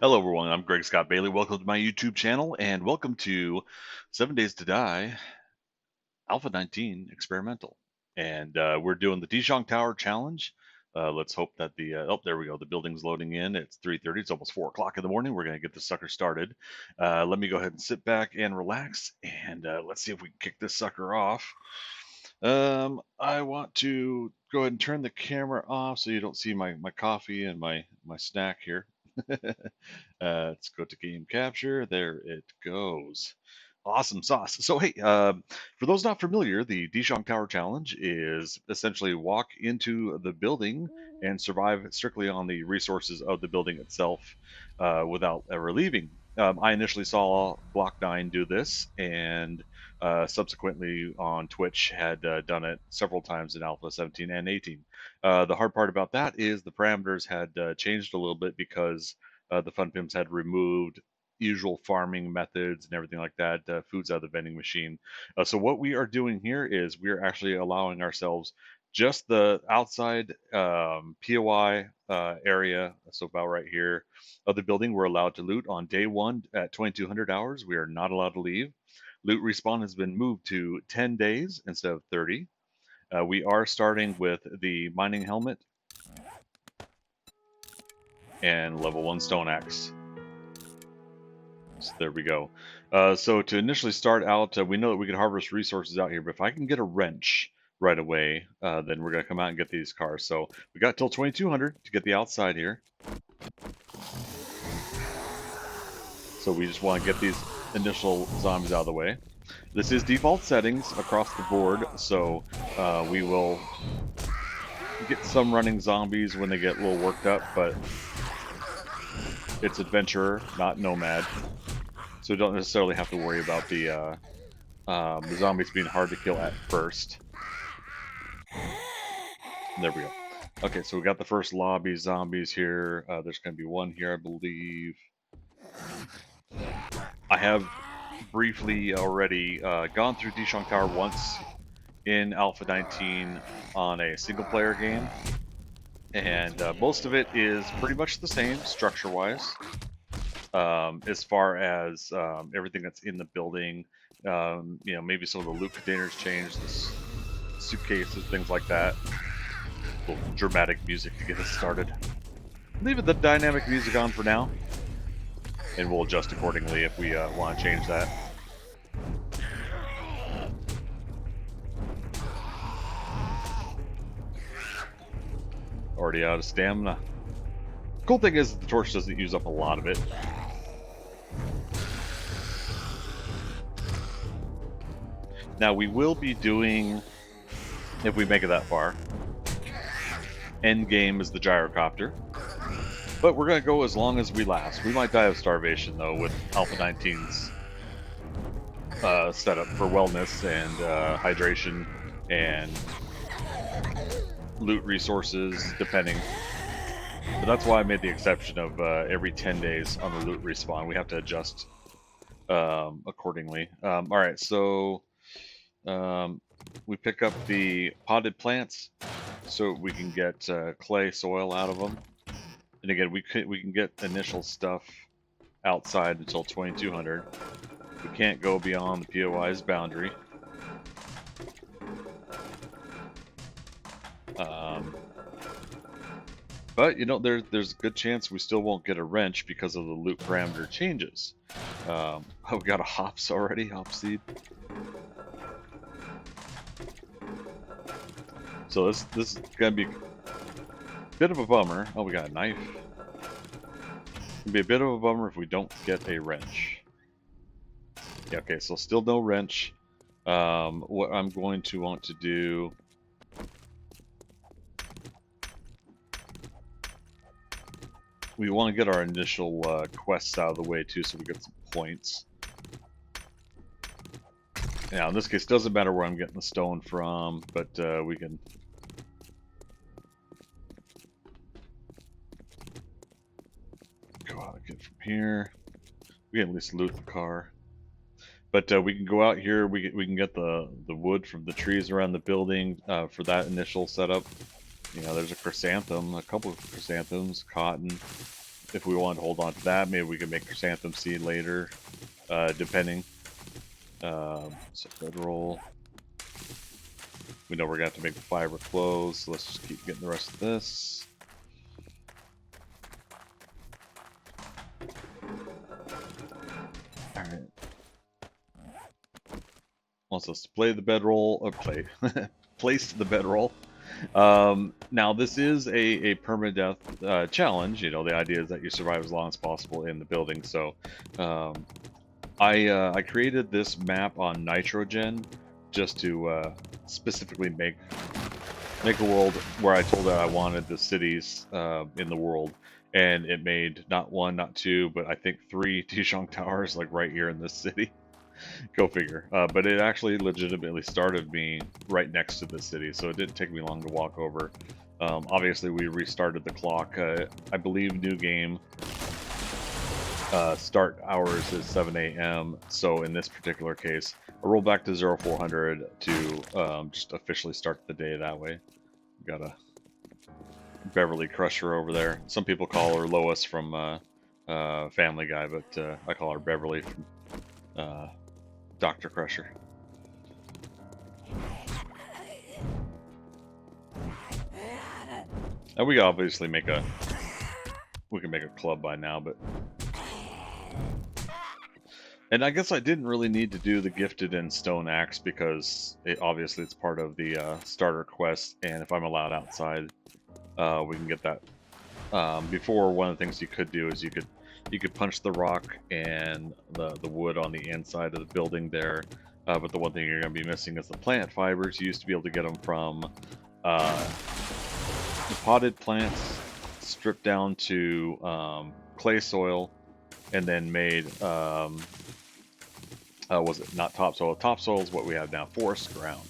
Hello, everyone. I'm Greg Scott Bailey. Welcome to my YouTube channel, and welcome to 7 Days to Die Alpha 19 Experimental. And we're doing the Dishong Tower challenge. Let's hope that oh, there we go. The building's loading in. It's 3:30. It's almost 4 o'clock in the morning. We're going to get this sucker started. Let me go ahead and sit back and relax, and let's see if we can kick this sucker off. I want to go ahead and turn the camera off so you don't see my coffee and my snack here. Let's go to game capture. There it goes. Awesome sauce. So, hey, for those not familiar, the Dishong Tower Challenge is essentially walk into the building and survive strictly on the resources of the building itself without ever leaving. I initially saw Block9 do this, and subsequently on Twitch had done it several times in Alpha 17 and 18. The hard part about that is the parameters had changed a little bit because the Fun Pimps had removed usual farming methods and everything like that, foods out of the vending machine. So what we are doing here is we're actually allowing ourselves just the outside POI area, so about right here of the building. We're allowed to loot on day one at 2200 hours. We are not allowed to leave. Loot respawn has been moved to 10 days instead of 30. We are starting with the mining helmet and level 1 stone axe. So there we go. So to initially start out, we know that we can harvest resources out here, but if I can get a wrench right away, then we're going to come out and get these cars. So we got till 2200 to get the outside here. So we just want to get these initial zombies out of the way. This is default settings across the board, so we will get some running zombies when they get a little worked up, but it's adventurer, not nomad. So we don't necessarily have to worry about the zombies being hard to kill at first. There we go. Okay, so we got the first lobby zombies here. There's going to be one here, I believe. I have briefly already gone through Dishong Tower once in Alpha 19 on a single-player game, and most of it is pretty much the same structure-wise. As far as everything that's in the building, maybe some of the loot containers changed, the suitcases, things like that. A little dramatic music to get us started. Leave the dynamic music on for now, and we'll adjust accordingly if we want to change that. Already out of stamina. Cool thing is the torch doesn't use up a lot of it. Now we will be doing, if we make it that far, end game is the Gyrocopter, but we're going to go as long as we last. We might die of starvation though with Alpha 19's setup for wellness and hydration and loot resources depending. But that's why I made the exception of every 10 days on the loot respawn. We have to adjust accordingly. Alright, so we pick up the potted plants so we can get clay soil out of them. And again, we can get initial stuff outside until 2200. We can't go beyond the POI's boundary. But you know, there's a good chance we still won't get a wrench because of the loot parameter changes. Oh, we got a hops already, hop seed. So this is gonna be a bit of a bummer. Oh, we got a knife. It'll be a bit of a bummer if we don't get a wrench. Yeah, okay, so still no wrench. What I'm going to want to do, we want to get our initial quests out of the way too, so we get some points. Now, in this case, it doesn't matter where I'm getting the stone from, but we can go out and get from here. We can at least loot the car. But we can go out here, we can get the wood from the trees around the building for that initial setup. You know, there's a chrysanthem, a couple of chrysanthemums, cotton. If we want to hold on to that, maybe we can make chrysanthem seed later, depending. So bedroll. We know we're gonna have to make the fiber clothes, so let's just keep getting the rest of this. All right. Wants us to play the bedroll, or place the bedroll. Now this is a permadeath challenge. You know, the idea is that you survive as long as possible in the building. So, I created this map on Nitrogen just to specifically make a world where I told it I wanted the cities in the world, and it made not one, not two, but I think 3 Dishong Towers, like right here in this city. Go figure. But it actually legitimately started me right next to the city, so it didn't take me long to walk over. Obviously, we restarted the clock. I believe new game start hours is 7 a.m. So in this particular case, I roll back to 0400 to just officially start the day that way. Got a Beverly Crusher over there. Some people call her Lois from Family Guy, but I call her Beverly from Dr. Crusher. And we obviously we can make a club by now, but and I guess I didn't really need to do the gifted and stone axe because obviously it's part of the starter quest, and if I'm allowed outside, we can get that. Before, one of the things you could do is you could punch the rock and the wood on the inside of the building there, but the one thing you're going to be missing is the plant fibers. You used to be able to get them from the potted plants, stripped down to clay soil, and then made was it not topsoil? Topsoil is what we have now, forest ground.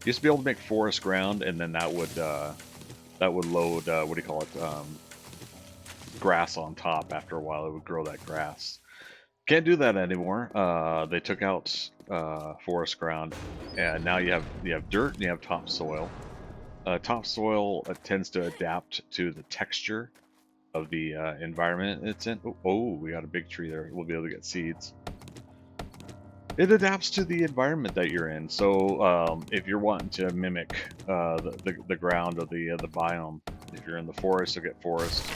You used to be able to make forest ground, and then that would load what do you call it? Grass on top. After a while, it would grow that grass. Can't do that anymore. They took out forest ground, and now you have dirt and you have topsoil. Topsoil tends to adapt to the texture of the environment it's in. Oh, we got a big tree there. We'll be able to get seeds. It adapts to the environment that you're in. So if you're wanting to mimic the ground of the biome, if you're in the forest, you'll get forest.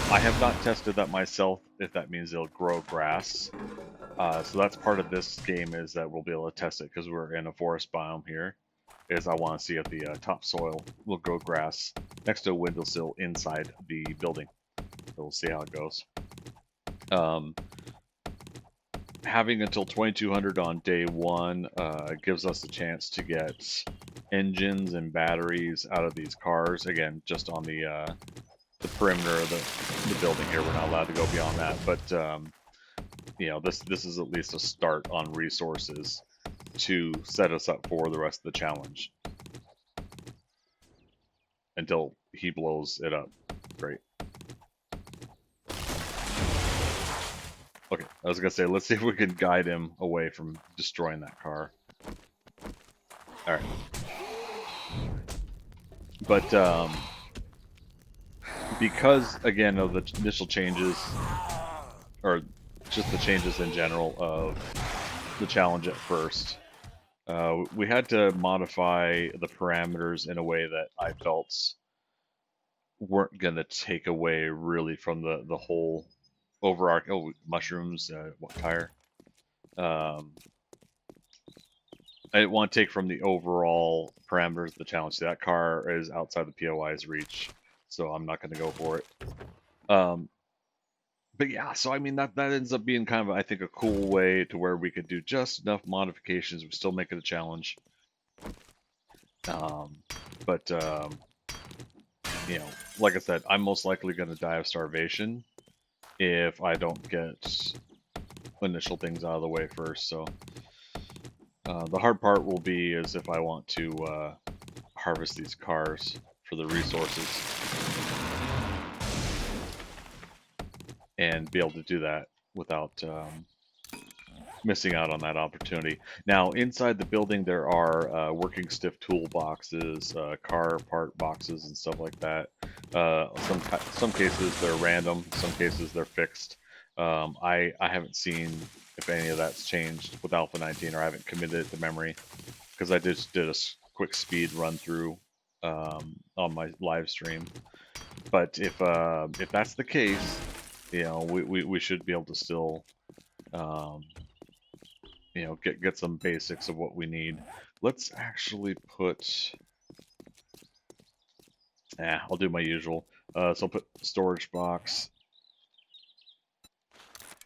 I have not tested that myself, if that means it'll grow grass. So that's part of this game, is that we'll be able to test it because we're in a forest biome here. Is I want to see if the topsoil will grow grass next to a windowsill inside the building. So we'll see how it goes. Having until 2200 on day 1 gives us a chance to get engines and batteries out of these cars. Again, just on the perimeter of the building here. We're not allowed to go beyond that, but you know, this is at least a start on resources to set us up for the rest of the challenge until he blows it up. Great. Okay, I was gonna say, let's see if we can guide him away from destroying that car. All right, but because again of the initial changes, or just the changes in general of the challenge at first, we had to modify the parameters in a way that I felt weren't gonna take away really from the whole overarching. Oh, mushrooms, what tire? I didn't want to take from the overall parameters of the challenge. So that car is outside the POI's reach, so I'm not going to go for it. But yeah, so I mean that ends up being kind of, I think, a cool way to where we could do just enough modifications. We still make it a challenge. But you know, like I said, I'm most likely going to die of starvation if I don't get initial things out of the way first. So the hard part will be is if I want to harvest these cars for the resources and be able to do that without missing out on that opportunity. Now, inside the building, there are working stiff toolboxes, car part boxes, and stuff like that. Some cases they're random, some cases they're fixed. I haven't seen if any of that's changed with Alpha 19, or I haven't committed it to memory because I just did a quick speed run through on my live stream. But if that's the case, you know, we should be able to still you know, get some basics of what we need. Let's actually put, I'll do my usual. So I'll put storage box.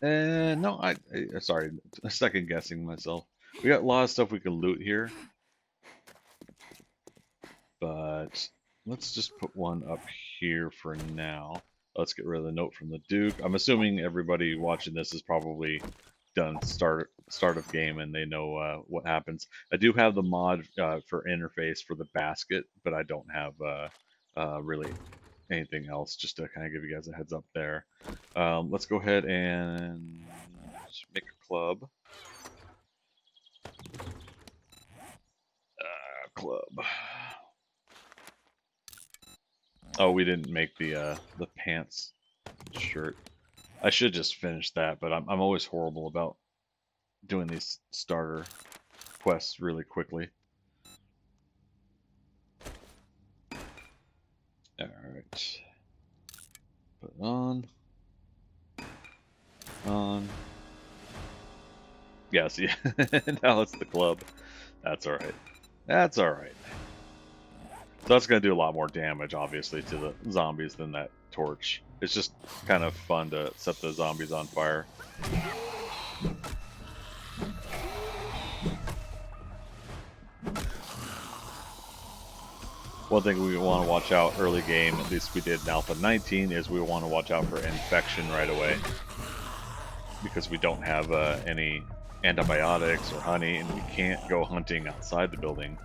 And no, sorry, second guessing myself. We got a lot of stuff we can loot here, but let's just put one up here for now. Let's get rid of the note from the Duke. I'm assuming everybody watching this is probably done start of game and they know what happens. I do have the mod for interface for the basket, but I don't have really anything else, just to kind of give you guys a heads up there. Let's go ahead and make a club. Club. Oh, we didn't make the pants shirt. I should just finish that, but I'm always horrible about doing these starter quests really quickly. Alright. Put it on. On. Yeah, see, now it's the club. That's alright. That's alright. So that's going to do a lot more damage, obviously, to the zombies than that torch. It's just kind of fun to set the zombies on fire. One thing we want to watch out early game, at least we did in Alpha 19, is we want to watch out for infection right away. Because we don't have any antibiotics or honey, and we can't go hunting outside the building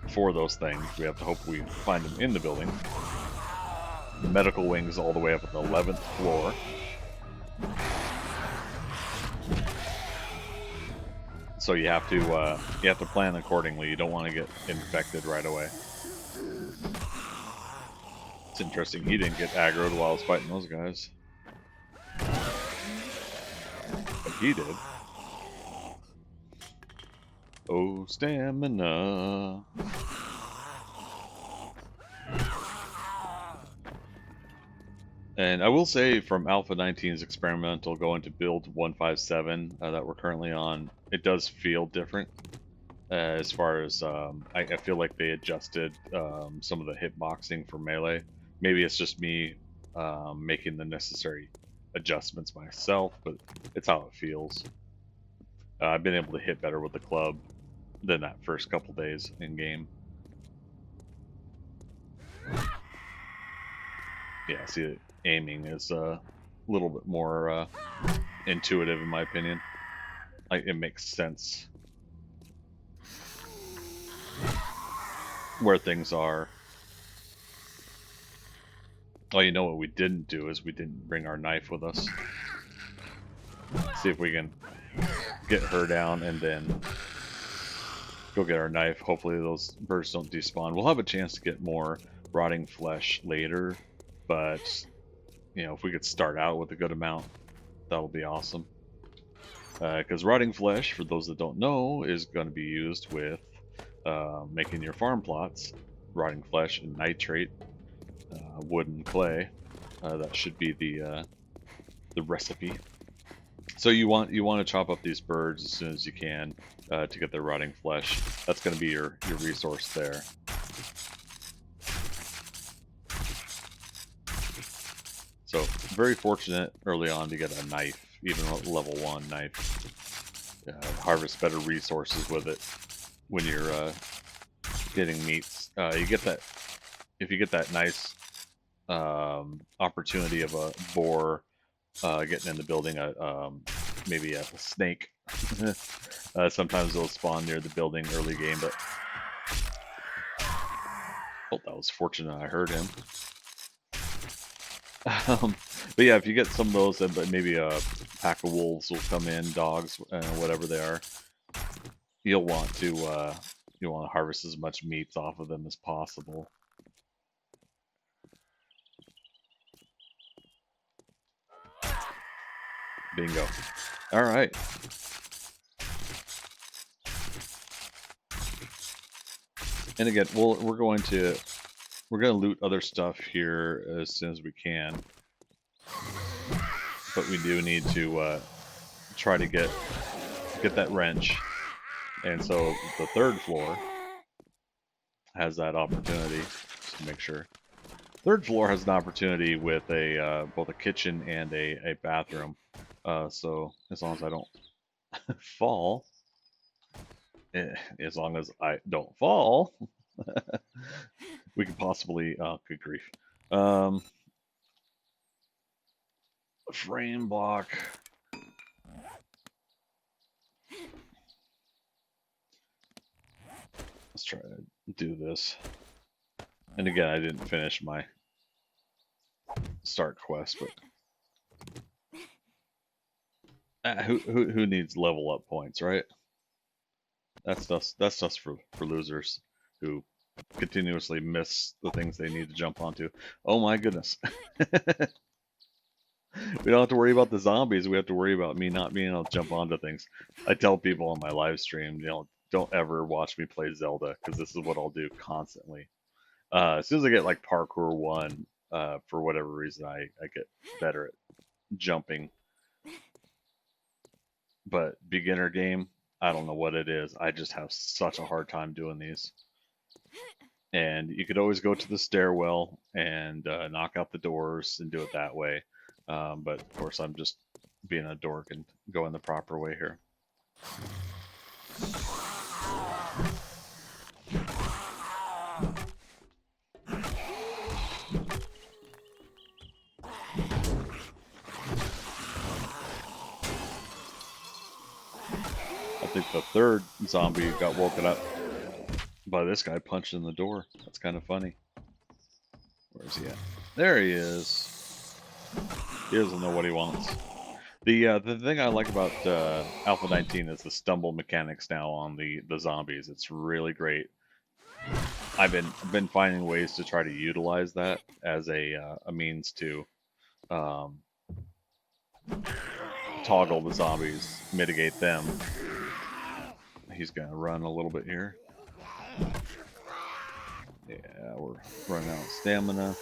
for those things. We have to hope we find them in the building. The medical wing's all the way up at the 11th floor. So you have to plan accordingly. You don't want to get infected right away. It's interesting he didn't get aggroed while I was fighting those guys. But he did. Oh, stamina. And I will say, from Alpha 19's experimental going to build 157 that we're currently on, it does feel different. As far as, I feel like they adjusted some of the hitboxing for melee. Maybe it's just me making the necessary adjustments myself, but it's how it feels. I've been able to hit better with the club than that first couple days in game. Yeah, see, aiming is a little bit more intuitive in my opinion. It makes sense where things are. Oh, you know what we didn't do is we didn't bring our knife with us. See if we can get her down and then go get our knife. Hopefully those birds don't despawn. We'll have a chance to get more rotting flesh later, but you know, if we could start out with a good amount, that'll be awesome. Because rotting flesh, for those that don't know, is going to be used with making your farm plots. Rotting flesh and nitrate, wood and clay. That should be the recipe. So you want to chop up these birds as soon as you can to get their rotting flesh. That's going to be your resource there. So very fortunate early on to get a knife, even a level 1 knife. Harvest better resources with it when you're getting meats. You get that if you get that nice opportunity of a boar getting in the building, maybe a snake. Sometimes they'll spawn near the building early game, but oh, that was fortunate I heard him. But yeah, if you get some of those, then but maybe a pack of wolves will come in, dogs, whatever they are. You'll want to harvest as much meat off of them as possible. Bingo. All right. And again, we're going to loot other stuff here as soon as we can, but we do need to try to get that wrench. And so the third floor has that opportunity. Just to make sure, third floor has an opportunity with a both a kitchen and a bathroom. So as long as I don't fall, as long as I don't fall, we could possibly. Oh, good grief! Frame block. Let's try to do this. And again, I didn't finish my start quest, but who needs level up points, right? That's just for losers who continuously miss the things they need to jump onto. Oh my goodness. We don't have to worry about the zombies. We have to worry about me not being able to jump onto things. I tell people on my live stream, don't ever watch me play Zelda, because this is what I'll do constantly. As soon as I get like parkour 1, for whatever reason, I get better at jumping. But beginner game, I don't know what it is. I just have such a hard time doing these. And you could always go to the stairwell and knock out the doors and do it that way. But of course, I'm just being a dork and going the proper way here. I think the third zombie got woken up by this guy punching the door. That's kind of funny. Where is he at? There he is. He doesn't know what he wants. The thing I like about Alpha 19 is the stumble mechanics now on the zombies. It's really great. I've been finding ways to try to utilize that as a means to toggle the zombies, mitigate them. He's gonna run a little bit here. Yeah, we're running out of stamina.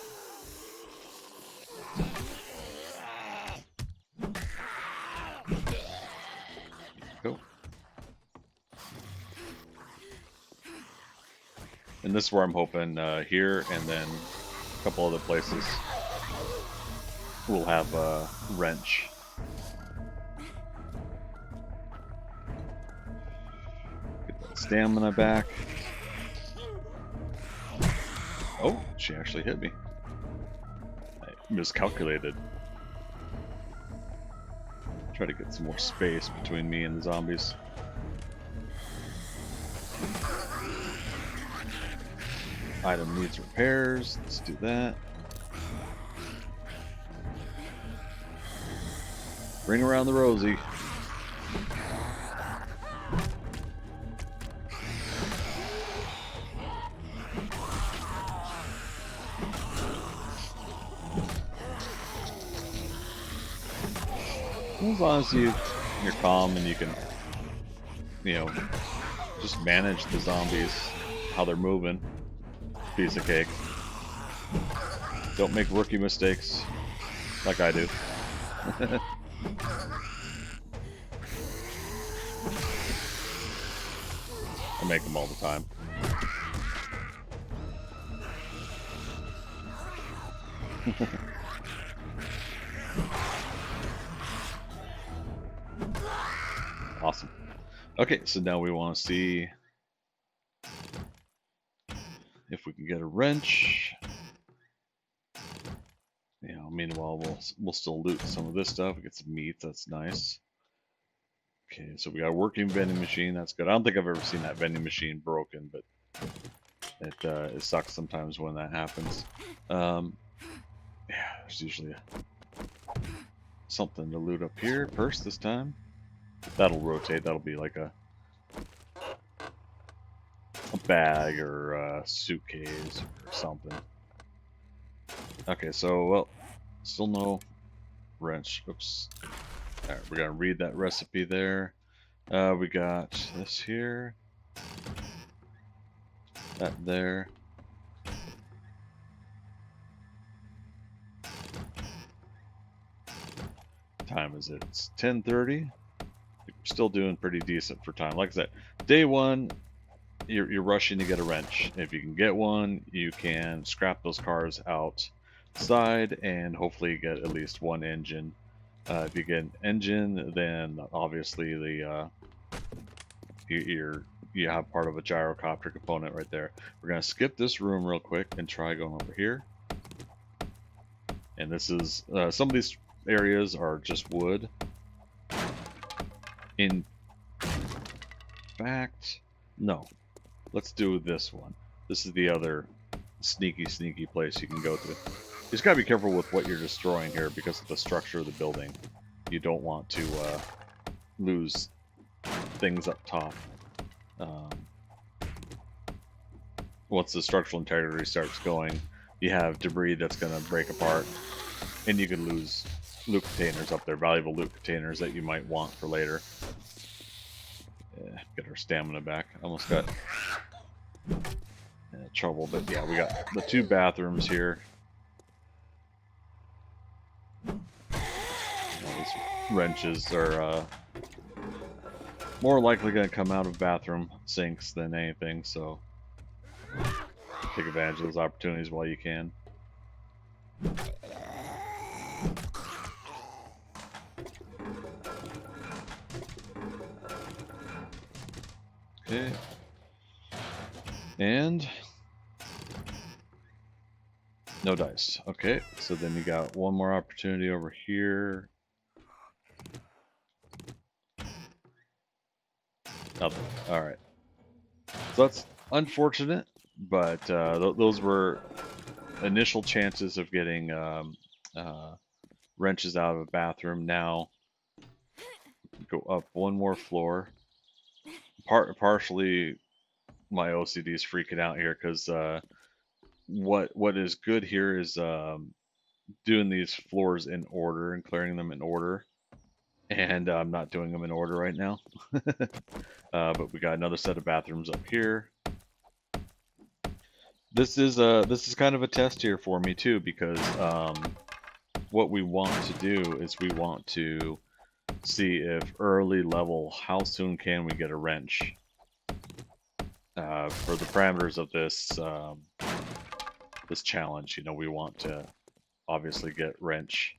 Go. And this is where I'm hoping here and then a couple other places we'll have a wrench. Get that stamina back. Oh, she actually hit me. I miscalculated. Try to get some more space between me and the zombies. Item needs repairs. Let's do that. Bring around the Rosie. As long as you're calm and you can, just manage the zombies, how they're moving. Piece of cake. Don't make rookie mistakes like I do. I make them all the time. Awesome. Okay, so now we want to see if we can get a wrench. Meanwhile, we'll still loot some of this stuff. We get some meat. That's nice. Okay, so we got a working vending machine. That's good. I don't think I've ever seen that vending machine broken, but it sucks sometimes when that happens. Yeah, there's usually something to loot up here first this time. That'll rotate. That'll be like a bag or a suitcase or something. Okay, so, well, still no wrench. Oops. Alright, we're gonna read that recipe there. We got this here. That there. Time is it? It's 10:30. We're still doing pretty decent for time. Like I said, day one, you're rushing to get a wrench. If you can get one, you can scrap those cars outside and hopefully get at least one engine. If you get an engine, then obviously you have part of a gyrocopter component right there. We're gonna skip this room real quick and try going over here. And this is some of these areas are just wood. In fact, no. Let's do this one. This is the other sneaky place you can go to. You just gotta be careful with what you're destroying here because of the structure of the building. You don't want to lose things up top. Once the structural integrity starts going, you have debris that's going to break apart, and you can lose loot containers up there, valuable loot containers that you might want for later. Get our stamina back. Almost got trouble, but yeah, we got the 2 bathrooms here. These wrenches are more likely going to come out of bathroom sinks than anything, so take advantage of those opportunities while you can. Okay. And no dice. Okay, so then you got one more opportunity over here. Nothing. Alright. So that's unfortunate, but those were initial chances of getting wrenches out of a bathroom. Now, go up one more floor. Partially, my OCD is freaking out here because what is good here is doing these floors in order and clearing them in order. And I'm not doing them in order right now. But we got another set of bathrooms up here. This is kind of a test here for me too, because what we want to do is we want to see if early level, how soon can we get a wrench? For the parameters of this this challenge, you know, we want to obviously get wrench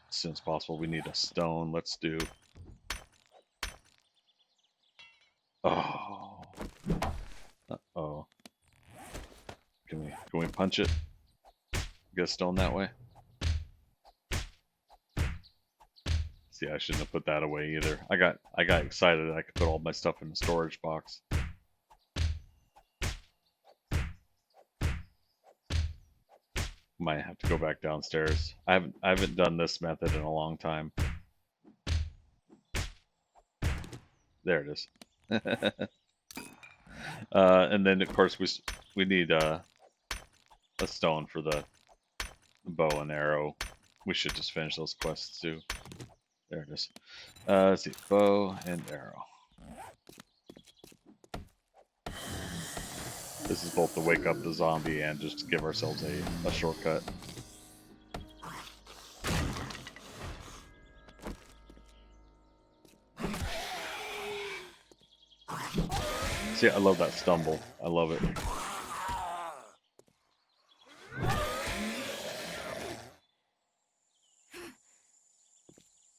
as soon as possible. We need a stone. Let's do. Oh. Uh-oh. Can we punch it? Get a stone that way? See, I shouldn't have put that away either. I got excited that I could put all my stuff in the storage box. Might have to go back downstairs. I haven't done this method in a long time. There it is. And then of course we need a stone for the bow and arrow. We should just finish those quests too. There it is. Let's see, bow and arrow. This is both to wake up the zombie and just to give ourselves a shortcut. See, I love that stumble. I love it.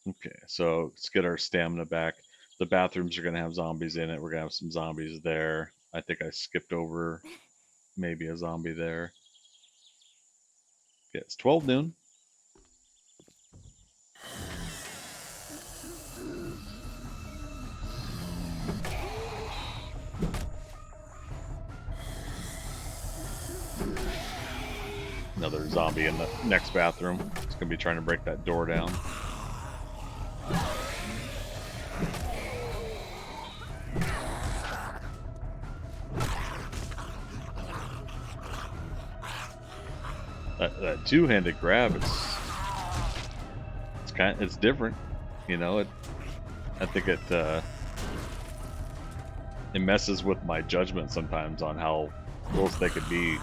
Okay, so let's get our stamina back. The bathrooms are going to have zombies in it. We're going to have some zombies there. I think I skipped over maybe a zombie there. Okay, it's 12 noon. Another zombie in the next bathroom. It's going to be trying to break that door down. That two-handed grab, it's different, you know. I think it messes with my judgment sometimes on how close they could be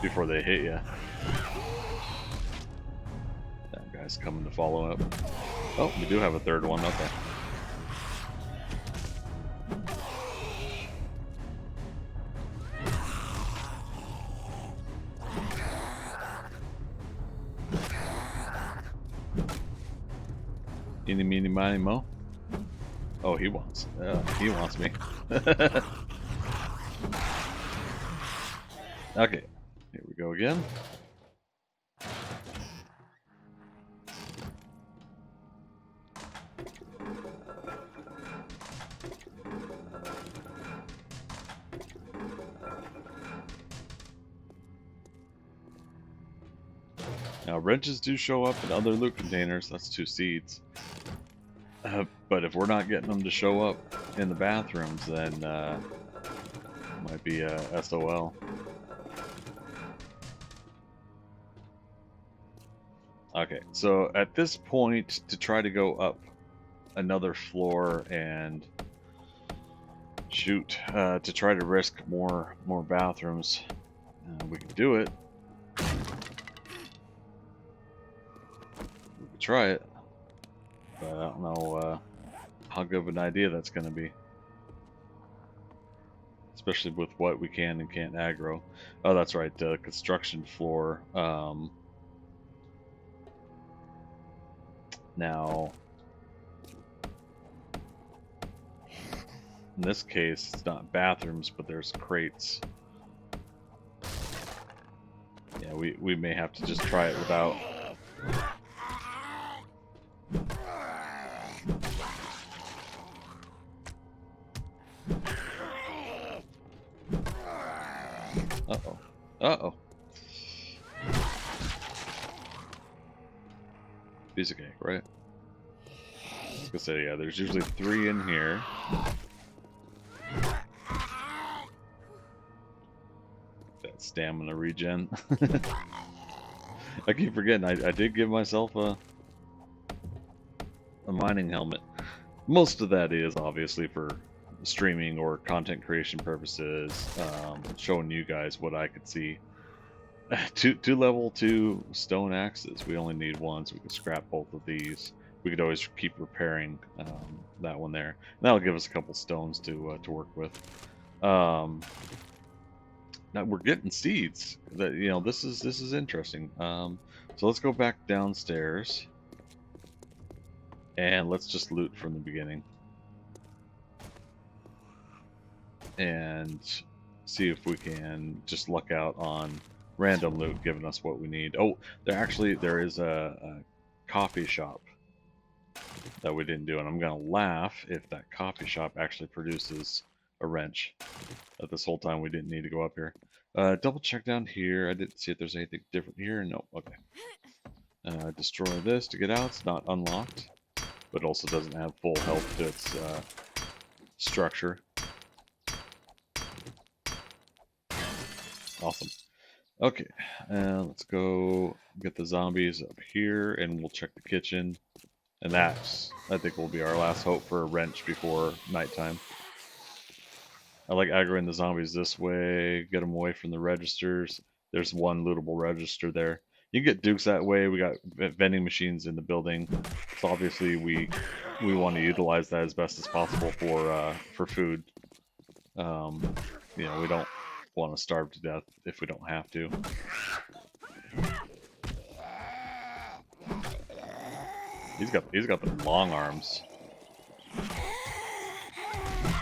before they hit you. That guy's coming to follow up. Oh, we do have a third one. Okay. Eeny, meeny, miny, mo. Oh, he wants me. Okay, here we go again. Now, wrenches do show up in other loot containers. That's 2 seeds. But if we're not getting them to show up in the bathrooms, then it might be a SOL. Okay, so at this point, to try to go up another floor and shoot, to try to risk more bathrooms, we can do it. We can try it, but I don't know how good of an idea that's going to be. Especially with what we can and can't aggro. Oh, that's right, construction floor. Now, in this case, it's not bathrooms, but there's crates. Yeah, we may have to just try it without. Uh-oh. Uh-oh. Piece of cake, right? I was gonna say, yeah, there's usually 3 in here. That stamina regen. I keep forgetting, I did give myself a mining helmet. Most of that is obviously for streaming or content creation purposes, showing you guys what I could see. Two level 2 stone axes. We only need 1, so we can scrap both of these. We could always keep repairing that one there. And that'll give us a couple stones to work with. Now we're getting seeds. That, you know, this is interesting. So let's go back downstairs and let's just loot from the beginning and see if we can just luck out on random loot giving us what we need. Oh, there is a coffee shop that we didn't do, and I'm gonna laugh if that coffee shop actually produces a wrench. That this whole time we didn't need to go up here. Double check down here. I didn't see if there's anything different here. No. Okay. Destroy this to get out. It's not unlocked, but also doesn't have full health to its structure. Awesome. Okay, let's go get the zombies up here, and we'll check the kitchen. And that, I think, will be our last hope for a wrench before nighttime. I like aggroing the zombies this way, get them away from the registers. There's one lootable register there. You can get dukes that way. We got vending machines in the building, so obviously we want to utilize that as best as possible for food. You know, we don't want to starve to death if we don't have to. He's got the long arms.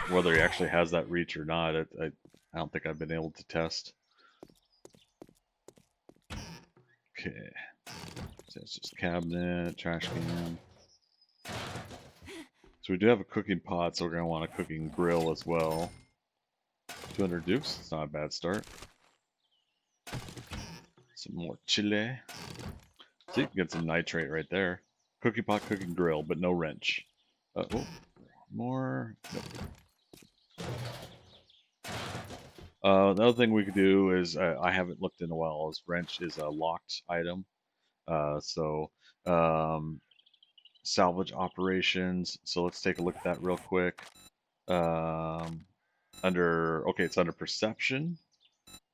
Whether he actually has that reach or not, I don't think I've been able to test. Okay, so it's just cabinet, trash can. So we do have a cooking pot, so we're gonna want a cooking grill as well. 200 dukes, it's not a bad start. Some more chile. So you can get some nitrate right there. Cooking pot, cooking grill, but no wrench. Oh, more. Nope. The other thing we could do is I haven't looked in a while. Is wrench is a locked item. So salvage operations. So let's take a look at that real quick. Okay, it's under perception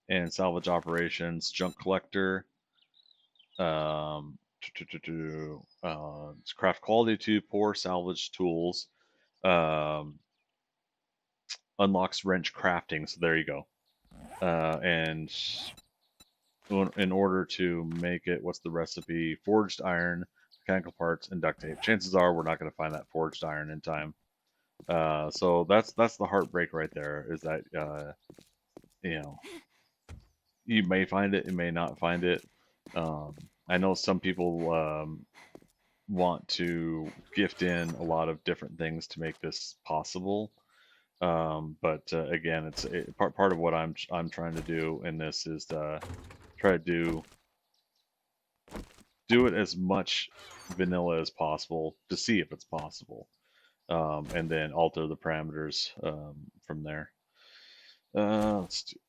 and salvage operations, junk collector. It's craft quality 2, poor salvage tools. Unlocks wrench crafting. So there you go. And in order to make it, what's the recipe? Forged iron, mechanical parts, and duct tape. Chances are we're not going to find that forged iron in time. So that's the heartbreak right there. Is that you know, you may find it, you may not find it. I know some people want to gift in a lot of different things to make this possible. But again, part of what I'm trying to do in this is to try to do it as much vanilla as possible to see if it's possible, and then alter the parameters from there. Let's do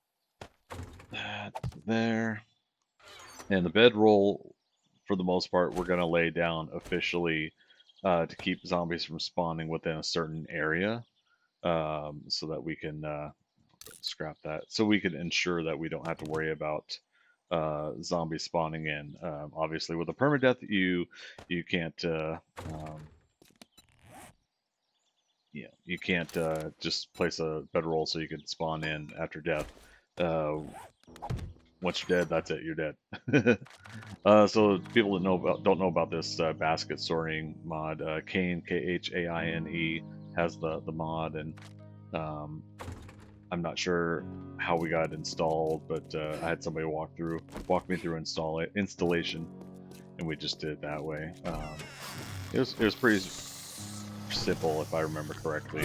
that there. And the bedroll, for the most part, we're going to lay down officially to keep zombies from spawning within a certain area, so that we can scrap that. So we can ensure that we don't have to worry about zombies spawning in. Obviously, with a permadeath, you can't you can't just place a bedroll so you can spawn in after death. Once you're dead, that's it. You're dead. So people that don't know about this basket sorting mod, Kane Khaine has the mod, and I'm not sure how we got it installed, but I had somebody walk me through installation, and we just did it that way. It was pretty simple if I remember correctly.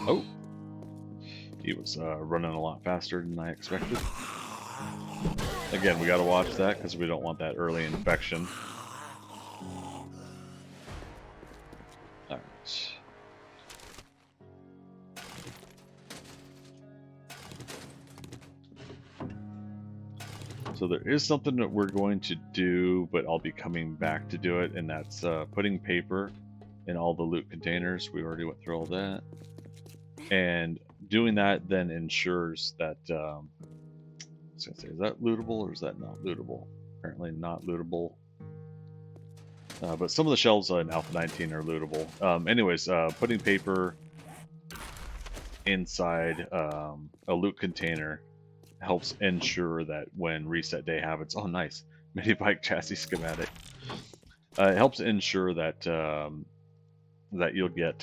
Oh, he was running a lot faster than I expected. Again, we got to watch that because we don't want that early infection. All right. So there is something that we're going to do, but I'll be coming back to do it, and that's putting paper in all the loot containers. We already went through all that. And doing that then ensures that, I was gonna say, is that lootable or is that not lootable? Apparently not lootable. But some of the shelves in Alpha 19 are lootable. Anyways, putting paper inside a loot container helps ensure that when reset day happens, oh nice, mini bike chassis schematic. It helps ensure that that you'll get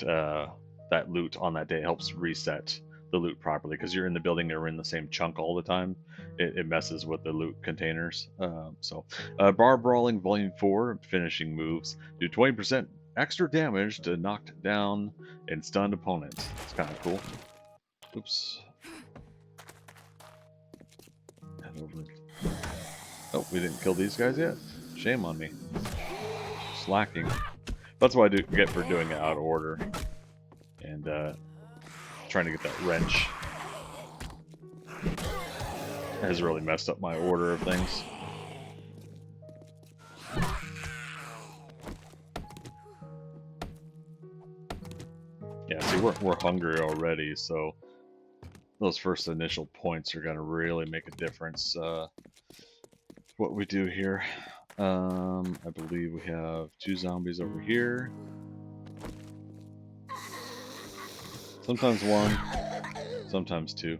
that loot on that day. It helps reset the loot properly because you're in the building or in the same chunk all the time. It messes with the loot containers. Bar Brawling Volume 4 finishing moves do 20% extra damage to knocked down and stunned opponents. It's kind of cool. Oops. Oh, we didn't kill these guys yet. Shame on me. Slacking. That's what I get for doing it out of order. And trying to get that wrench has really messed up my order of things. Yeah, see, we're hungry already, so those first initial points are going to really make a difference. What we do here, I believe we have 2 zombies over here. Sometimes 1, sometimes 2.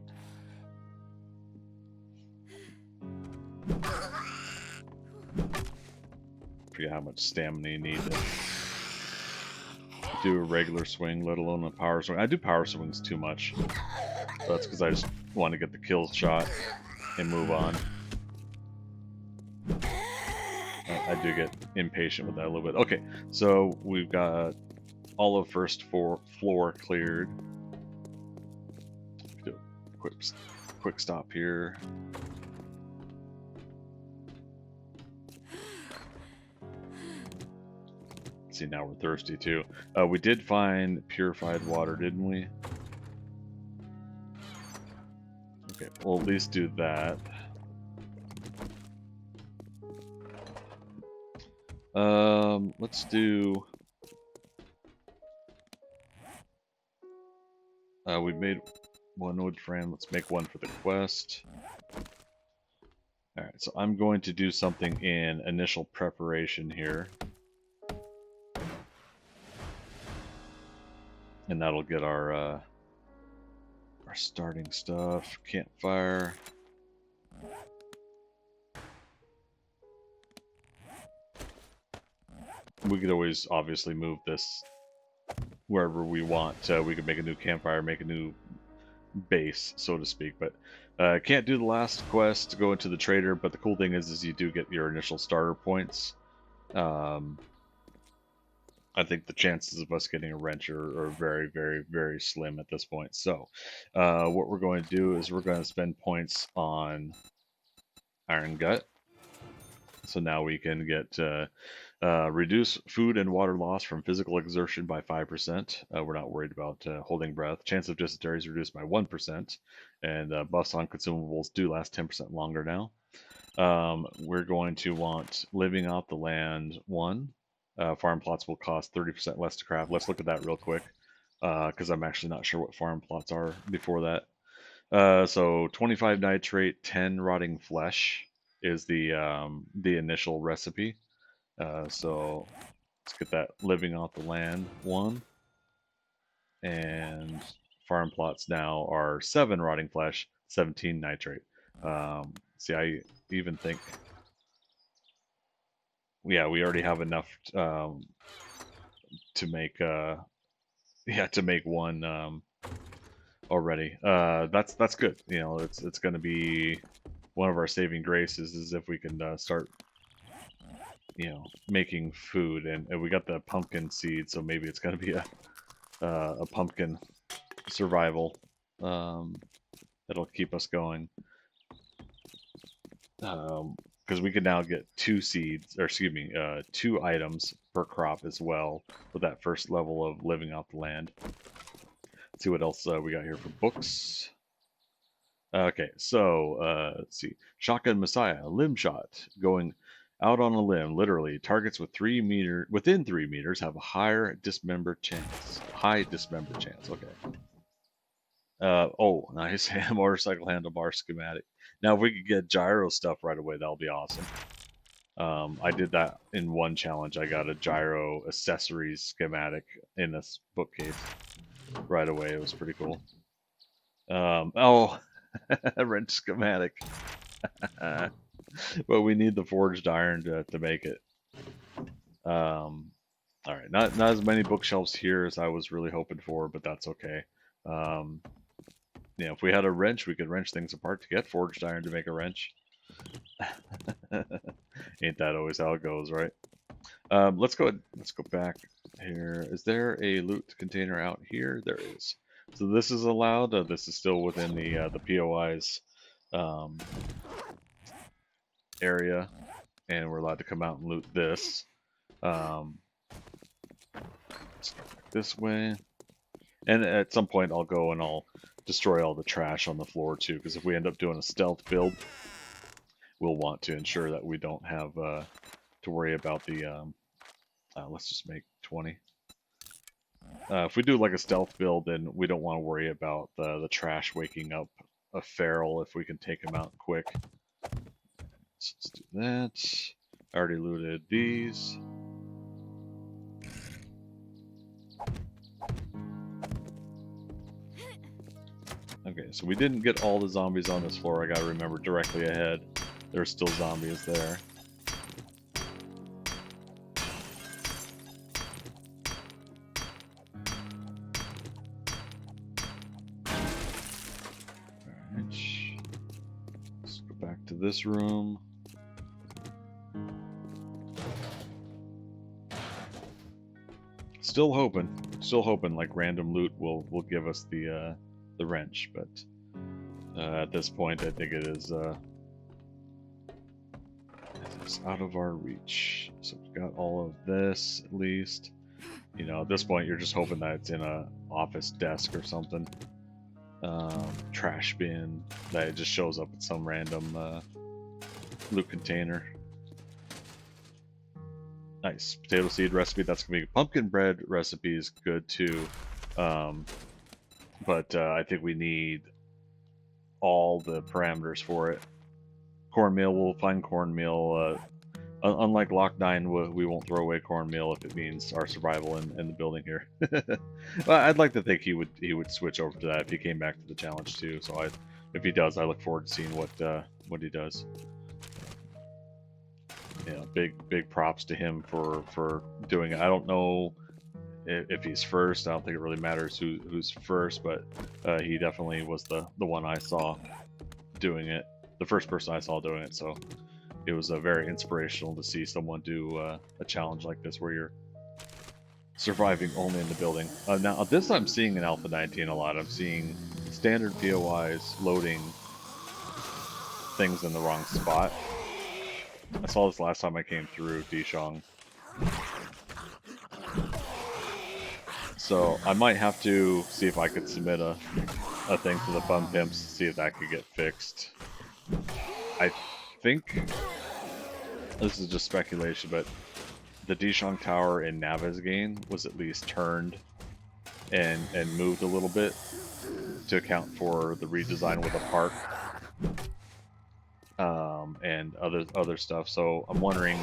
Forget how much stamina you need to do a regular swing, let alone a power swing. I do power swings too much. That's because I just want to get the kill shot and move on. I do get impatient with that a little bit. Okay, so we've got all of first floor cleared. Do a quick stop here. See See, now we're thirsty too. We did find purified water, didn't we? Okay, we'll at least do that. Let's do... we made one wood frame. Let's make one for the quest. Alright, so I'm going to do something in initial preparation here. And that'll get our starting stuff. Campfire. We could always obviously move this wherever we want. We could make a new campfire, make a new base, so to speak. But can't do the last quest to go into the trader. But the cool thing is you do get your initial starter points. I think the chances of us getting a wrench are very, very, very slim at this point. So what we're going to do is we're going to spend points on Iron Gut. So now we can get reduce food and water loss from physical exertion by 5%. We're not worried about holding breath. Chance of dysentery is reduced by 1%. And buffs on consumables do last 10% longer now. We're going to want living off the land 1. Farm plots will cost 30% less to craft. Let's look at that real quick, because I'm actually not sure what farm plots are before that. So 25 nitrate, 10 rotting flesh is the initial recipe. So let's get that living off the land 1. And farm plots now are 7 rotting flesh, 17 nitrate. See, I even think... Yeah, we already have enough to make one already. That's good. You know, it's going to be one of our saving graces is if we can start, you know, making food, and we got the pumpkin seed, so maybe it's going to be a pumpkin survival that'll keep us going. Because we can now get 2 seeds, or excuse me, 2 items per crop as well with that first level of living off the land. Let's see what else we got here for books. Okay, so let's see. Shotgun Messiah, limb shot, going out on a limb. Literally, targets within 3 meters have a higher dismember chance. High dismember chance. Okay. Oh, nice. Motorcycle handlebar schematic. Now, if we could get gyro stuff right away, that'll be awesome. I did that in one challenge. I got a gyro accessories schematic in this bookcase right away. It was pretty cool. Oh, wrench schematic. But we need the forged iron to make it. All right, not as many bookshelves here as I was really hoping for, but that's okay. Yeah, if we had a wrench, we could wrench things apart to get forged iron to make a wrench. Ain't that always how it goes, right? Let's go back here. Is there a loot container out here? There is. So this is allowed. This is still within the POI's area, and we're allowed to come out and loot this. Let's go back this way. And at some point, I'll go and I'll destroy all the trash on the floor too, because if we end up doing a stealth build, we'll want to ensure that we don't have to worry about the let's just make 20. If we do like a stealth build, then we don't want to worry about the trash waking up a feral if we can take him out quick. So let's do that. I already looted these. Okay, so we didn't get all the zombies on this floor. I gotta remember directly ahead. There's still zombies there. Alright. Let's go back to this room. Still hoping like random loot will give us the wrench, but at this point I think it is out of our reach. So we've got all of this at least. You know, at this point, you're just hoping that it's in a office desk or something. Trash bin, that it just shows up at some random loot container. Nice. Potato seed recipe, that's going to be pumpkin bread recipe is good too. But I think we need all the parameters for it. Cornmeal, we'll find cornmeal. Unlike Lock 9, we won't throw away cornmeal if it means our survival in the building here. Well, I'd like to think he would switch over to that if he came back to the challenge too. So if he does, I look forward to seeing what he does. Yeah, big props to him for doing it. I don't know if he's first. I don't think it really matters who's first, but he definitely was the one I saw doing it, the first person I saw doing it. So it was very inspirational to see someone do a challenge like this where you're surviving only in the building. Now this I'm seeing in Alpha 19 a lot. I'm seeing standard POIs loading things in the wrong spot. I saw this last time I came through Dishong. So I might have to see if I could submit a thing to the Fun Pimps to see if that could get fixed. I think, this is just speculation, but the Dishong Tower in Navezgane was at least turned and moved a little bit to account for the redesign with a park. And other stuff. So I'm wondering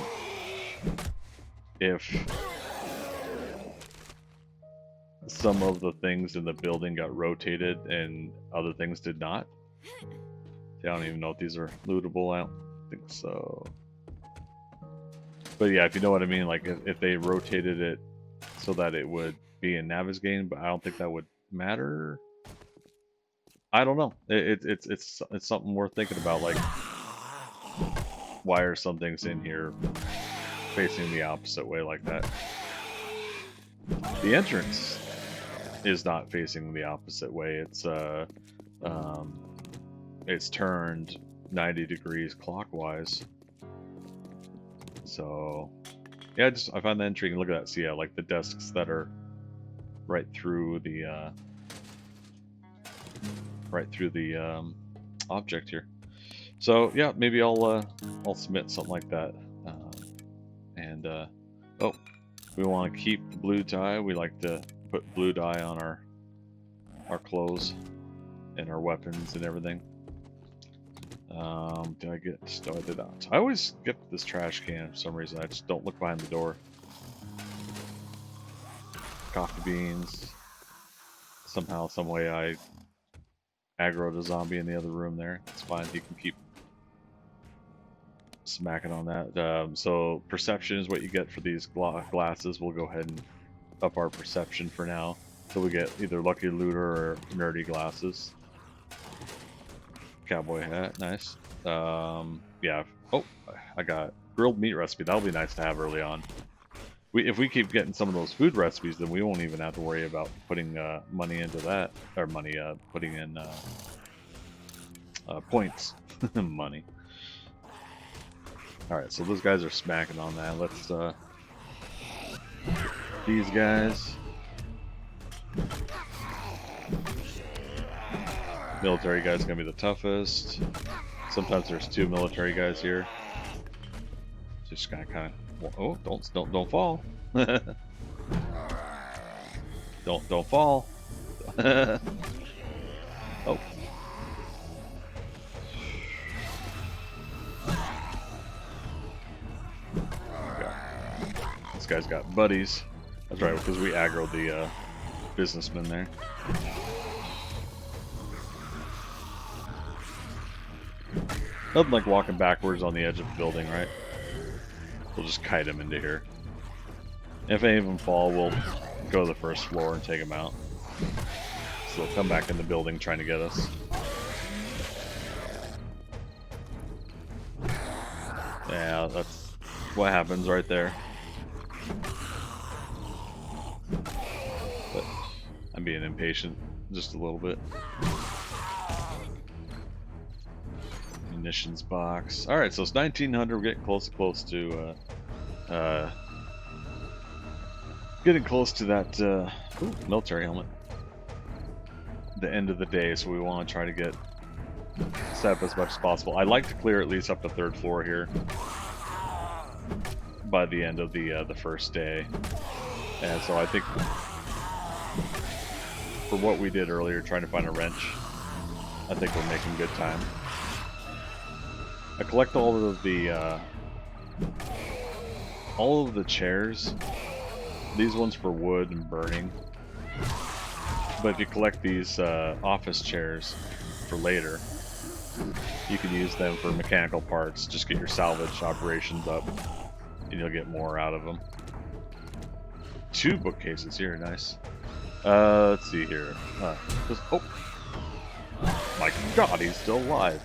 if some of the things in the building got rotated and other things did not. I don't even know if these are lootable. I don't think so. But yeah, if you know what I mean, like if they rotated it so that it would be in Navezgane, but I don't think that would matter. I don't know. It's something worth thinking about. Like, why are some things in here facing the opposite way like that? The entrance is not facing the opposite way. It's turned 90 degrees clockwise. So yeah, I find that intriguing. Look at that. See, yeah, like the desks that are right through the object here. So yeah, maybe I'll submit something like that. Oh, we want to keep the blue dye. We like to put blue dye on our clothes and our weapons and everything. Did I get started out? I always skip this trash can for some reason. I just don't look behind the door. Coffee beans. Somehow, some way I aggroed a zombie in the other room there. It's fine. He can keep smacking on that. So perception is what you get for these glasses. We'll go ahead and up our perception for now. So we get either lucky looter or nerdy glasses. Cowboy hat, nice. Yeah. Oh, I got grilled meat recipe. That'll be nice to have early on. If we keep getting some of those food recipes, then we won't even have to worry about putting money into that, or putting in points. Money. All right, so those guys are smacking on that. Let's these guys. Military guy's gonna be the toughest. Sometimes there's two military guys here. Just kind of. Oh, don't fall. don't fall. Oh. This guy's got buddies. That's right, because we aggroed the businessman there. Nothing like walking backwards on the edge of the building, right? We'll just kite him into here. If any of them fall, we'll go to the first floor and take them out. So they'll come back in the building trying to get us. Yeah, that's what happens right there. But I'm being impatient just a little bit. Munitions box. Alright, so it's 1900. We're getting close to getting close to that military helmet. The end of the day, so we want to try to get set up as much as possible. I'd like to clear at least up the 3rd floor here by the end of the first day. And so I think for what we did earlier, trying to find a wrench, I think we're making good time. I collect all of the chairs. These ones for wood and burning. But if you collect these office chairs for later, you can use them for mechanical parts. Just get your salvage operations up, and you'll get more out of them. 2 bookcases here, nice. Let's see here. Oh my God, he's still alive.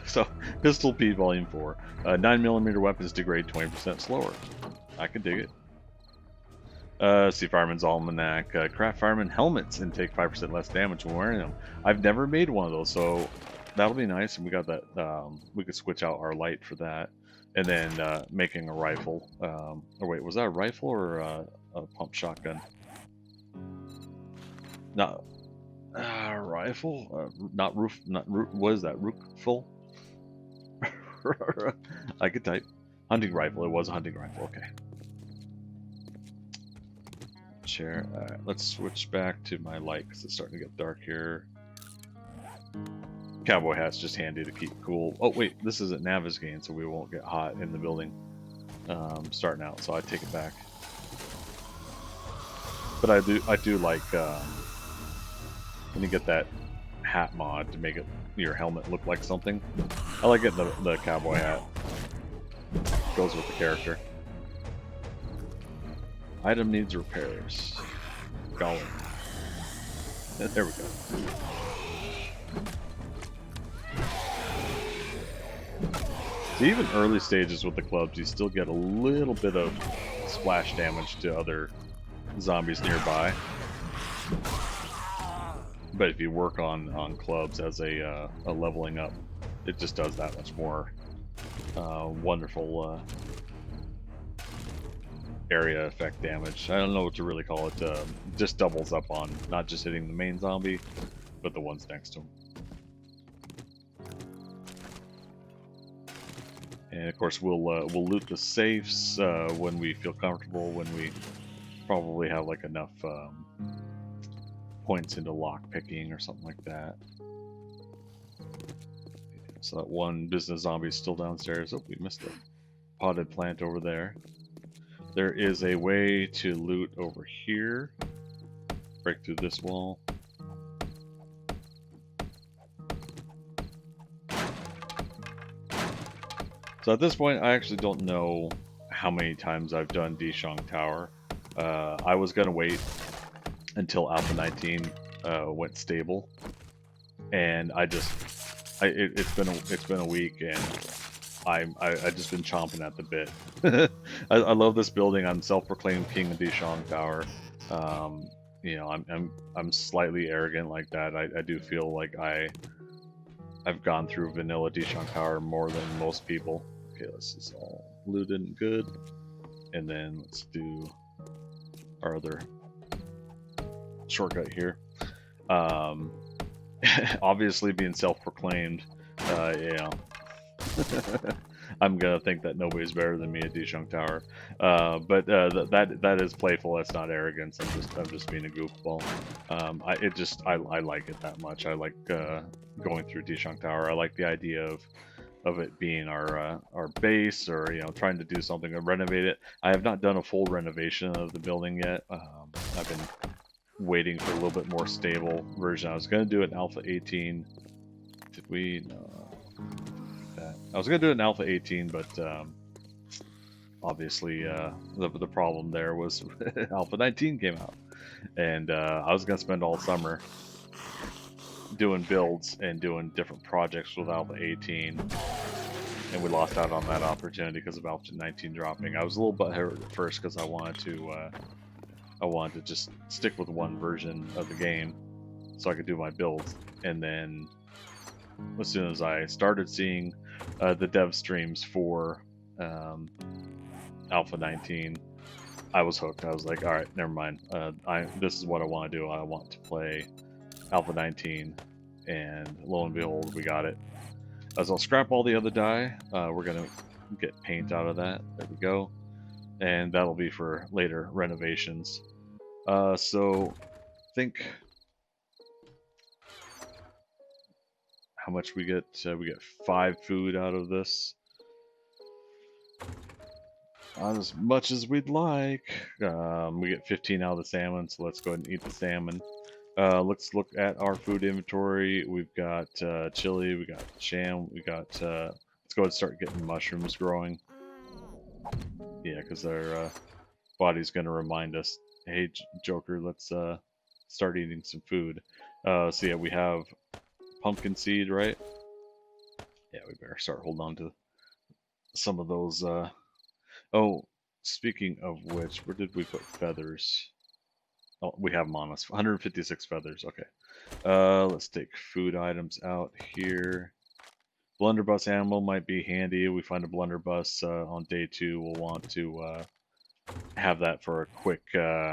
So, Pistol P Volume 4. 9mm weapons degrade 20% slower. I can dig it. See Fireman's Almanac. Craft Fireman helmets and take 5% less damage when wearing them. I've never made one of those, so that'll be nice. And we got that. We could switch out our light for that. And then making a rifle. Or wait, was that a rifle or a pump shotgun? No, rifle. Not roof. What is that? Roofle. I could type. Hunting rifle. It was a hunting rifle. Okay. Chair. Alright, let's switch back to my light because it's starting to get dark here. Cowboy hat's just handy to keep cool. Oh wait, this isn't Navigaine, so we won't get hot in the building starting out, so I take it back. But I do like when you get that hat mod to make it your helmet look like something. I like getting the cowboy hat. Goes with the character. Item needs repairs. Golly. There we go. So even early stages with the clubs, you still get a little bit of splash damage to other zombies nearby. But if you work on clubs as a leveling up, it just does that much more wonderful area effect damage. I don't know what to really call it. Just doubles up on not just hitting the main zombie, but the ones next to him. And of course, we'll loot the safes when we feel comfortable. When we probably have like enough points into lock picking or something like that. So that one business zombie is still downstairs. Oh, we missed a potted plant over there. There is a way to loot over here. Break through this wall. So at this point, I actually don't know how many times I've done Dishong Tower. I was going to wait until Alpha 19 went stable. And it's been a week, and I just been chomping at the bit. I love this building. I'm self-proclaimed king of Dishong Tower. You know, I'm slightly arrogant like that. I do feel like I've gone through vanilla Dishong Tower more than most people. Okay, this is all looted and good, and then let's do our other shortcut here. Obviously, being self-proclaimed, yeah. I'm gonna think that nobody's better than me at Dishong Tower, but that is playful. That's not arrogance. I'm just being a goofball. I like it that much. I like going through Dishong Tower. I like the idea of it being our base, or trying to do something to renovate it. I have not done a full renovation of the building yet. I've been waiting for a little bit more stable version. I was going to do it in Alpha 18. Did we? No. I was going to do it in Alpha 18, but obviously the problem there was Alpha 19 came out. And I was going to spend all summer doing builds and doing different projects with Alpha 18. And we lost out on that opportunity because of Alpha 19 dropping. I was a little butthurt at first because I wanted to just stick with one version of the game so I could do my builds. And then as soon as I started seeing the dev streams for Alpha 19, I was hooked. I was like, all right, never mind. This is what I want to do. I want to play Alpha 19, and lo and behold, we got it. As I'll scrap all the other die, we're gonna get paint out of that. There we go, and that'll be for later renovations. So think how much we get. We get 5 food out of this. Not as much as we'd like. We get 15 out of the salmon, so let's go ahead and eat the salmon. Let's look at our food inventory. We've got chili, we got sham, we got. Let's go ahead and start getting mushrooms growing. Yeah, because our body's going to remind us, hey, Joker, let's start eating some food. So yeah, we have pumpkin seed, right? Yeah, we better start holding on to some of those. Oh, speaking of which, where did we put feathers? Oh, we have them on us. 156 feathers. Okay. Let's take food items out here. Blunderbuss animal might be handy. We find a blunderbuss on day 2. We'll want to have that for a quick an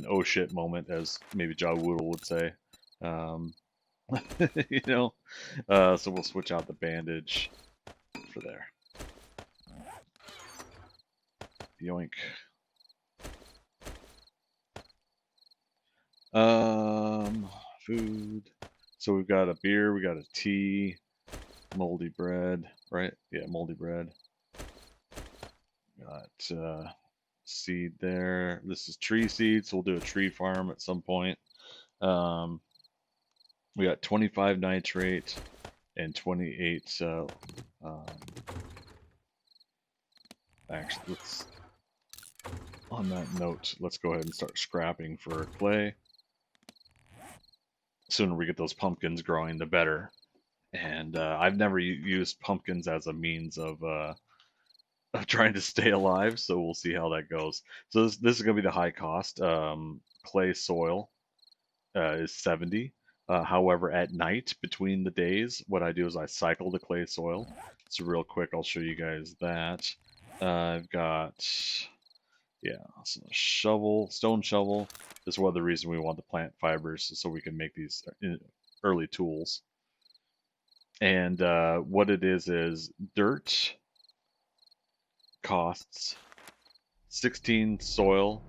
oh shit moment, as maybe Ja Woodle would say. You know, so we'll switch out the bandage for there. Yoink. Food. So we've got a beer, we got a tea, moldy bread, right? Yeah, moldy bread. Got seed there. This is tree seed, so we'll do a tree farm at some point. We got 25 nitrate and 28. Actually, let's. On that note, let's go ahead and start scrapping for clay. The sooner we get those pumpkins growing, the better. And I've never used pumpkins as a means of trying to stay alive, so we'll see how that goes. So this is going to be the high cost. Clay soil is 70. However, at night between the days, what I do is I cycle the clay soil. So real quick, I'll show you guys that. I've got, yeah, so shovel, stone shovel. This is one of the reasons we want the plant fibers, so we can make these early tools. And what it is dirt costs 16 soil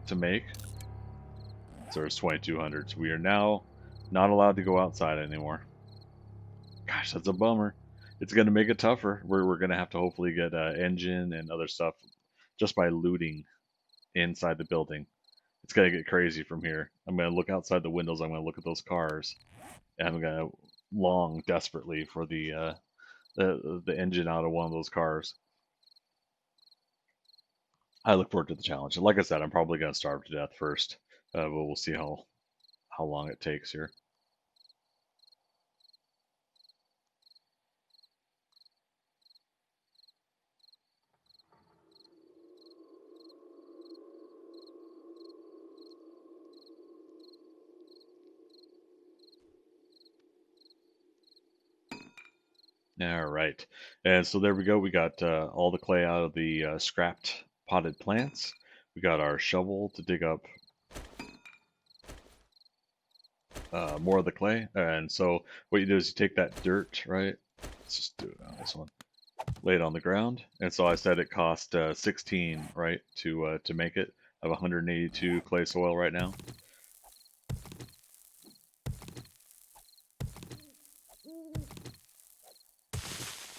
to make. So there's 2200. So we are now not allowed to go outside anymore. Gosh, that's a bummer. It's going to make it tougher. We're going to have to hopefully get engine and other stuff just by looting inside the building. It's going to get crazy from here. I'm going to look outside the windows. I'm going to look at those cars, and I'm going to long desperately for the engine out of one of those cars. I look forward to the challenge. Like I said, I'm probably going to starve to death first, but we'll see how long it takes here. All right, and so there we go. We got all the clay out of the scrapped potted plants. We got our shovel to dig up more of the clay. And so what you do is you take that dirt, right? Let's just do it on this one. Lay it on the ground. And so I said it cost 16, right, to make it. I have 182 clay soil right now.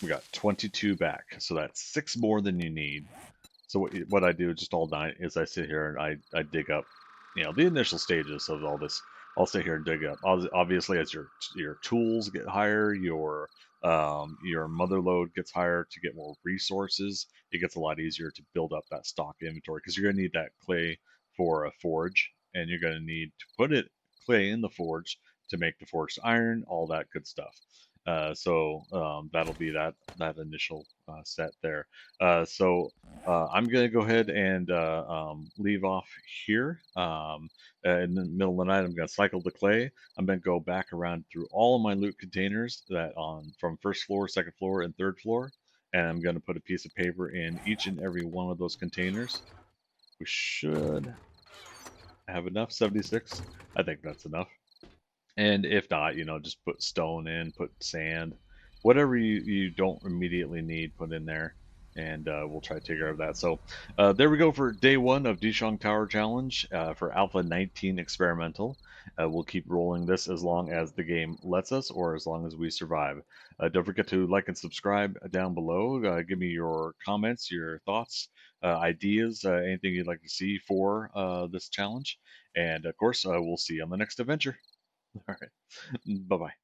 We got 22 back, so that's 6 more than you need. So what I do just all night is I sit here and I dig up, the initial stages of all this. I'll sit here and dig up. Obviously, as your tools get higher, your mother load gets higher to get more resources. It gets a lot easier to build up that stock inventory because you're gonna need that clay for a forge, and you're gonna need to put clay in the forge to make the forged iron, all that good stuff. So that'll be that initial set there. I'm going to go ahead and leave off here. In the middle of the night, I'm going to cycle the clay. I'm going to go back around through all of my loot containers that from first floor, second floor, and third floor, and I'm going to put a piece of paper in each and every one of those containers. We should have enough. 76. I think that's enough. And if not, just put stone in, put sand, whatever you don't immediately need, put in there, and we'll try to take care of that. So there we go for day one of Dishong Tower Challenge for Alpha 19 Experimental. We'll keep rolling this as long as the game lets us, or as long as we survive. Don't forget to like and subscribe down below. Give me your comments, your thoughts, ideas, anything you'd like to see for this challenge. And of course, we'll see you on the next adventure. All right. Bye bye.